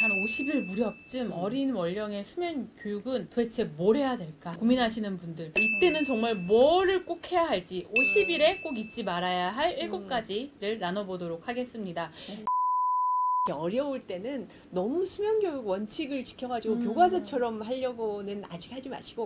한 50일 무렵쯤 어린 월령의 수면 교육은 도대체 뭘 해야 될까 고민하시는 분들, 이때는 정말 뭐를 꼭 해야 할지 50일에 꼭 잊지 말아야 할 7가지를 나눠보도록 하겠습니다. 어려울 때는 너무 수면교육 원칙을 지켜가지고 교과서처럼 하려고는 아직 하지 마시고.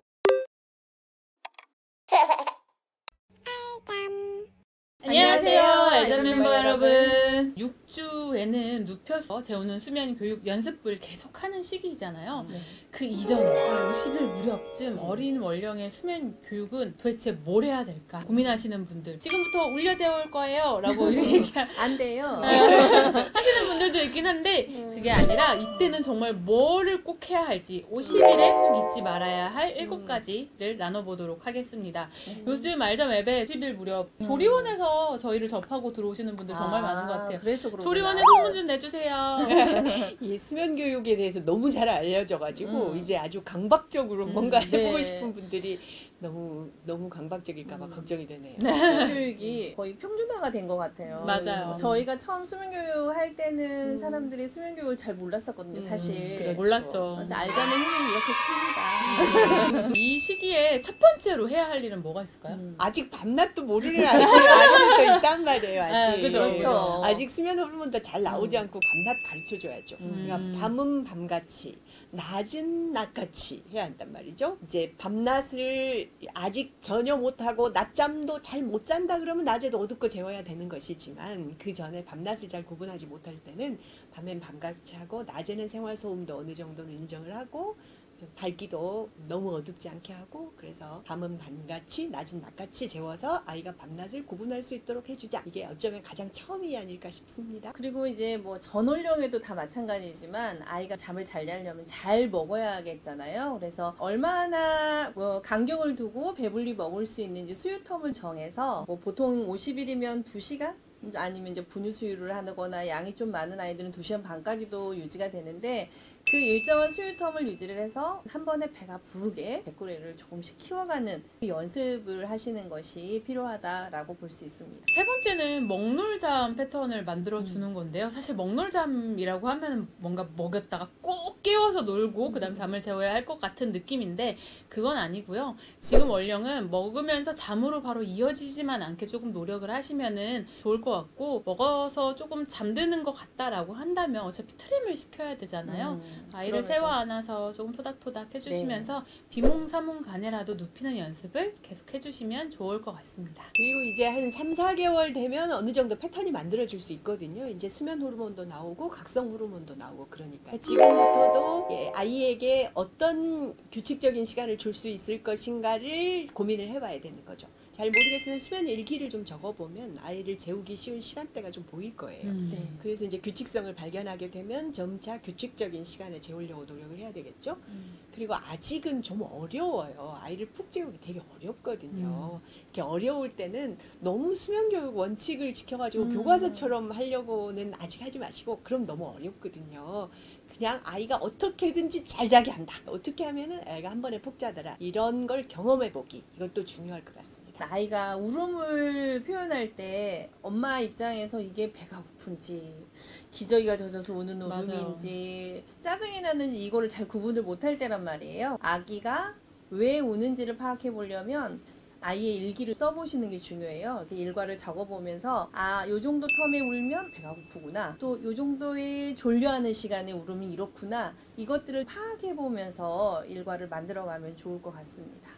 안녕하세요, 알전 멤버 여러분. 6주에는 눕혀서 재우는 수면 교육 연습을 계속하는 시기이잖아요. 그 이전에 50일 무렵쯤 어린 월령의 수면 교육은 도대체 뭘 해야 될까 고민하시는 분들, 지금부터 울려 재울 거예요 라고 이렇게 안 돼요 하시는 분들도 있긴 한데, 그게 아니라 이때는 정말 뭐를 꼭 해야 할지 50일에 꼭 잊지 말아야 할 7가지를 나눠보도록 하겠습니다. 요즘 알전 앱에 10일 무렵 조리원에서 저희를 접하고 들어오시는 분들 정말 많은 것 같아요. 그래서 그렇구나. 조리원에 소문 좀 내주세요. 이 수면 교육에 대해서 너무 잘 알려져가지고 이제 아주 강박적으로 뭔가 해보고 싶은 분들이 너무 강박적일까봐 걱정이 되네요. 수면 교육이 거의 평준화가 된 것 같아요. 맞아요. 저희가 처음 수면 교육 할 때는 사람들이 수면 교육을 잘 몰랐었거든요, 사실. 그렇죠. 몰랐죠. 알자는 힘이 이렇게 큽니다. 이 시기에 첫 번째로 해야 할 일은 뭐가 있을까요? 아직 밤낮도 모르는 아이들도 있단 말이에요. 아직. 그죠. 아직 수면 호르몬도 잘 나오지 않고 밤낮 가르쳐줘야죠. 그러니까 밤은 밤같이, 낮은 낮같이 해야 한단 말이죠. 이제 밤낮을 아직 전혀 못하고 낮잠도 잘 못 잔다 그러면 낮에도 어둡고 재워야 되는 것이지만, 그 전에 밤낮을 잘 구분하지 못할 때는 밤엔 밤같이 하고 낮에는 생활소음도 어느 정도는 인정을 하고 밝기도 너무 어둡지 않게 하고, 그래서 밤은 밤같이 낮은 낮같이 재워서 아이가 밤낮을 구분할 수 있도록 해주자. 이게 어쩌면 가장 처음이 아닐까 싶습니다. 그리고 이제 뭐 전월령에도 다 마찬가지지만 아이가 잠을 잘 자려면 잘 먹어야겠잖아요. 그래서 얼마나 간격을 두고 배불리 먹을 수 있는지 수유텀을 정해서, 뭐 보통 50일이면 2시간? 아니면 이제 분유 수유를 하거나 양이 좀 많은 아이들은 2시간 반까지도 유지가 되는데, 그 일정한 수유텀을 유지를 해서 한 번에 배가 부르게 배꼽을 조금씩 키워가는 연습을 하시는 것이 필요하다라고 볼 수 있습니다. 세 번째는 먹놀잠 패턴을 만들어주는 건데요. 사실 먹놀잠이라고 하면 뭔가 먹였다가 꼭 깨워서 놀고 그 다음 잠을 재워야 할 것 같은 느낌인데, 그건 아니고요. 지금 월령은 먹으면서 잠으로 바로 이어지지만 않게 조금 노력을 하시면은 좋을 것 같고, 먹어서 조금 잠드는 것 같다라고 한다면 어차피 트림을 시켜야 되잖아요. 아이를 세워 안아서 조금 토닥토닥 해주시면서 비몽사몽간에라도 눕히는 연습을 계속 해주시면 좋을 것 같습니다. 그리고 이제 한 3, 4개월 되면 어느 정도 패턴이 만들어질 수 있거든요. 이제 수면 호르몬도 나오고 각성 호르몬도 나오고, 그러니까 지금부터도 아이에게 어떤 규칙적인 시간을 줄 수 있을 것인가를 고민을 해봐야 되는 거죠. 잘 모르겠으면 수면 일기를 좀 적어보면 아이를 재우기 쉬운 시간대가 좀 보일 거예요. 그래서 이제 규칙성을 발견하게 되면 점차 규칙적인 시간에 재우려고 노력을 해야 되겠죠. 그리고 아직은 좀 어려워요. 아이를 푹 재우기 되게 어렵거든요. 이렇게 어려울 때는 너무 수면교육 원칙을 지켜가지고 교과서처럼 하려고는 아직 하지 마시고, 그럼 너무 어렵거든요. 그냥 아이가 어떻게든지 잘 자게 한다. 어떻게 하면은 아이가 한 번에 푹 자더라. 이런 걸 경험해보기. 이것도 중요할 것 같습니다. 아이가 울음을 표현할 때 엄마 입장에서 이게 배가 고픈지, 기저귀가 젖어서 우는 울음인지, 짜증이 나는지 이거를 잘 구분을 못할 때란 말이에요. 아기가 왜 우는지를 파악해 보려면 아이의 일기를 써보시는 게 중요해요. 이렇게 일과를 적어보면서, 요 정도 텀에 울면 배가 고프구나, 또 요 정도의 졸려하는 시간에 울음이 이렇구나, 이것들을 파악해보면서 일과를 만들어가면 좋을 것 같습니다.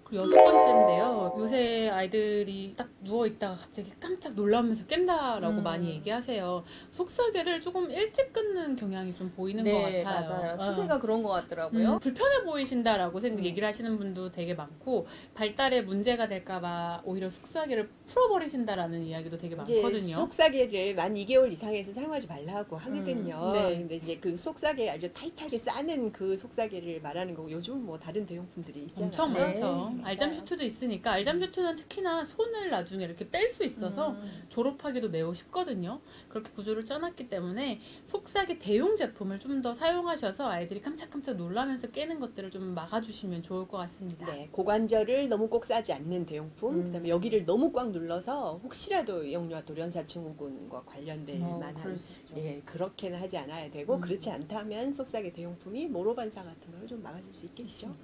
그리고 6번째인데요. 요새 아이들이 딱 누워있다가 갑자기 깜짝 놀라면서 깬다라고 많이 얘기하세요. 속삭이를 조금 일찍 끊는 경향이 좀 보이는 것 같아요. 맞아요. 추세가 그런 것 같더라고요. 불편해 보이신다라고 얘기를 하시는 분도 되게 많고, 발달에 문제가 될까봐 오히려 속삭이를 풀어버리신다라는 이야기도 되게 많거든요. 이제 속삭이를 만 2개월 이상에서 사용하지 말라고 하거든요. 근데 이제 그 속삭이 아주 타이트하게 싸는 그 속삭이를 말하는 거고, 요즘 뭐 다른 대용품들이 있잖아요. 엄청 많죠. 알잠 슈트도 있으니까 알잠 슈트는 특히나 손을 나중에 이렇게 뺄 수 있어서 졸업하기도 매우 쉽거든요. 그렇게 구조를 짜놨기 때문에 속삭이 대용 제품을 좀 더 사용하셔서 아이들이 깜짝깜짝 놀라면서 깨는 것들을 좀 막아주시면 좋을 것 같습니다. 네, 고관절을 너무 꼭 싸지 않는 대용품, 그다음에 여기를 너무 꽉 눌러서 혹시라도 영유아 돌연사 증후군과 관련될 만한 그럴 수 있죠. 예, 그렇게는 하지 않아야 되고 그렇지 않다면 속삭이 대용품이 모로 반사 같은 걸 좀 막아줄 수 있겠죠.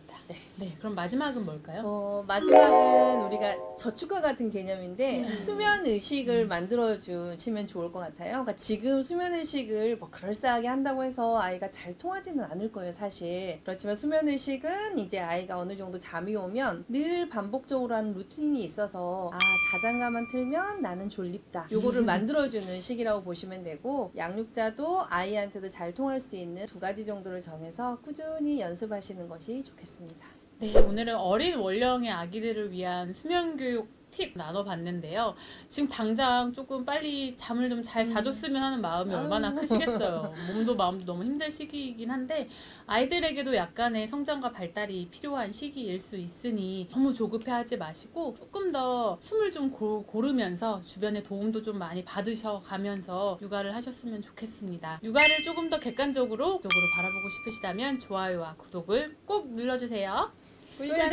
네, 그럼 마지막은 뭘까요? 마지막은 우리가 저축과 같은 개념인데 수면 의식을 만들어 주시면 좋을 것 같아요. 그러니까 지금 수면 의식을 뭐 그럴싸하게 한다고 해서 아이가 잘 통하지는 않을 거예요, 사실. 그렇지만 수면 의식은 이제 아이가 어느 정도 잠이 오면 늘 반복적으로 하는 루틴이 있어서 자장가만 틀면 나는 졸립다. 요거를 만들어 주는 시기라고 보시면 되고, 양육자도 아이한테도 잘 통할 수 있는 2가지 정도를 정해서 꾸준히 연습하시는 것이 좋겠습니다. 네, 오늘은 어린 원령의 아기들을 위한 수면교육 팁 나눠봤는데요. 지금 당장 조금 빨리 잠을 좀 잘 자줬으면 하는 마음이 얼마나 크시겠어요. 몸도 마음도 너무 힘들 시기이긴 한데 아이들에게도 약간의 성장과 발달이 필요한 시기일 수 있으니 너무 조급해하지 마시고 조금 더 숨을 좀 고르면서 주변의 도움도 좀 많이 받으셔가면서 육아를 하셨으면 좋겠습니다. 육아를 조금 더 객관적으로 바라보고 싶으시다면 좋아요와 구독을 꼭 눌러주세요. 꿀잠은